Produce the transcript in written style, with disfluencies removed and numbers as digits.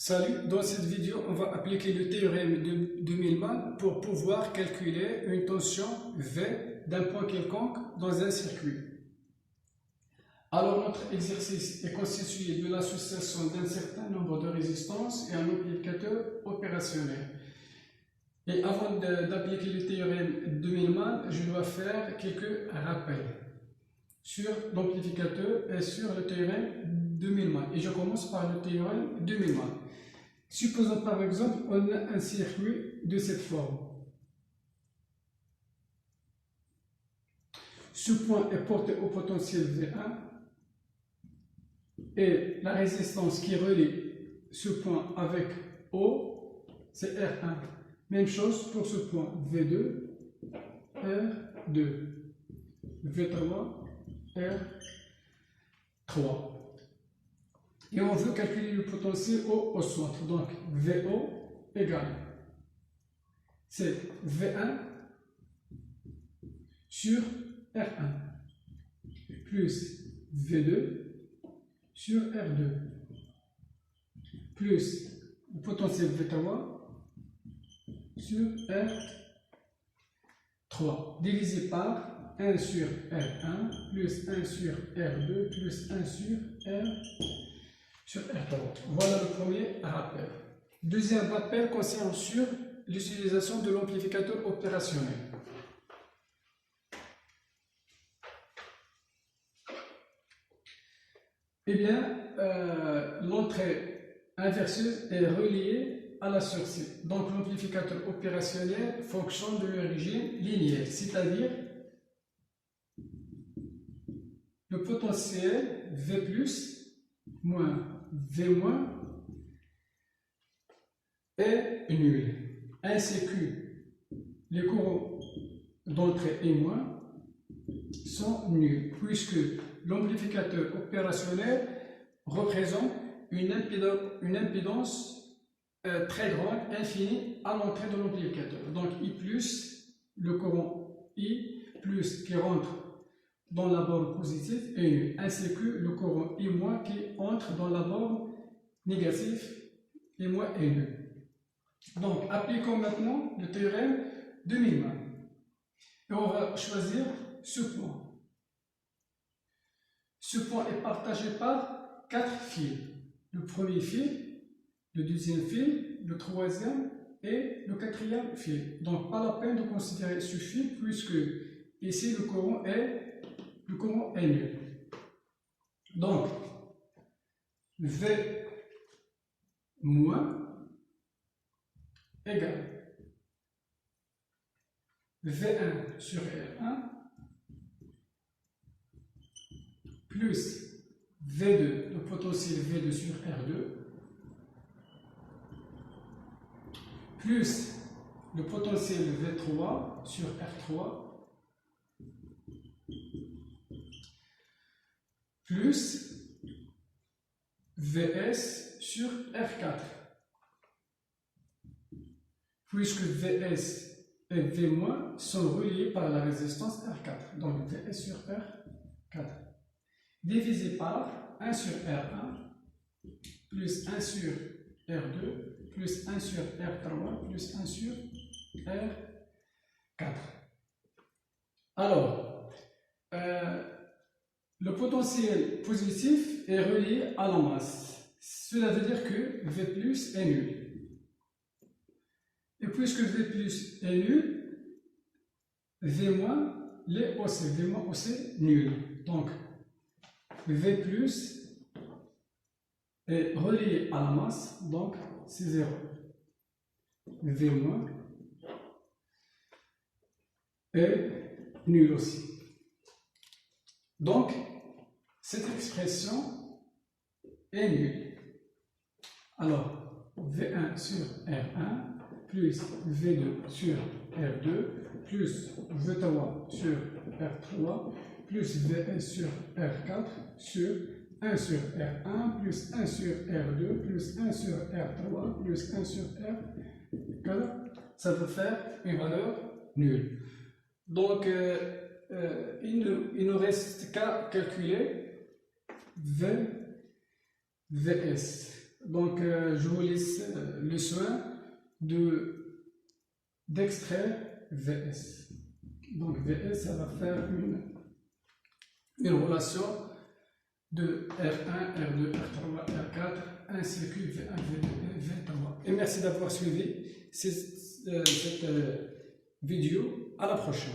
Salut, dans cette vidéo, on va appliquer le théorème de Millman pour pouvoir calculer une tension V d'un point quelconque dans un circuit. Alors, notre exercice est constitué de l'association d'un certain nombre de résistances et un amplificateur opérationnel. Et avant d'appliquer le théorème de Millman, je dois faire quelques rappels sur l'amplificateur et sur le théorème de Millman. Et je commence par le théorème de Millman. Supposons par exemple on a un circuit de cette forme. Ce point est porté au potentiel V1 et la résistance qui relie ce point avec O, c'est R1. Même chose pour ce point V2, R2, V3, R3. Et on veut calculer le potentiel au centre. Donc, VO égale, c'est V1 sur R1 plus V2 sur R2 plus le potentiel V3 sur R3 divisé par 1 sur R1 plus 1 sur R2 plus 1 sur R3. Voilà le premier rappel. Deuxième rappel concerne sur l'utilisation de l'amplificateur opérationnel. Eh bien, l'entrée inverseuse est reliée à la sortie. Donc, l'amplificateur opérationnel fonctionne de l'origine linéaire, c'est-à-dire le potentiel V+ moins V- est nul, ainsi que les courants d'entrée et moins sont nuls, puisque l'amplificateur opérationnel représente une impédance très grande, infinie, à l'entrée de l'amplificateur. Donc I+, le courant I+, qui rentre dans la borne positive est nul, ainsi que le courant I- qui entre dans la borne négative I- est nul. Donc, appliquons maintenant le théorème de Millman. Et on va choisir ce point. Ce point est partagé par 4 fils. Le premier fil, le deuxième fil, le troisième et le quatrième fil. Donc, pas la peine de considérer ce fil puisque ici le courant est nul. Donc, V- égale V1 sur R1 plus V2, le potentiel V2 sur R2, plus le potentiel V3 sur R3, plus Vs sur R4. Puisque Vs et V- sont reliés par la résistance R4. Donc Vs sur R4. Divisé par 1 sur R1, plus 1 sur R2, plus 1 sur R3, plus 1 sur R4. Alors, le potentiel positif est relié à la masse. Cela veut dire que V+ est nul. Et puisque V+ est nul, V- l'est aussi. V- aussi nul. Donc, V+ est relié à la masse, donc c'est 0. V- est nul aussi. Donc, cette expression est nulle. Alors, V1 sur R1 plus V2 sur R2 plus V3 sur R3 plus Vs sur R4 sur 1 sur R1 plus 1 sur R2 plus 1 sur R3 plus 1 sur R4, ça peut faire une valeur nulle. Donc, il ne reste qu'à calculer Vs. Donc, je vous laisse le soin d'extraire VS. Donc, VS, ça va faire une relation de R1, R2, R3, R4, ainsi que V1, V2, V3. Et merci d'avoir suivi cette vidéo. À la prochaine.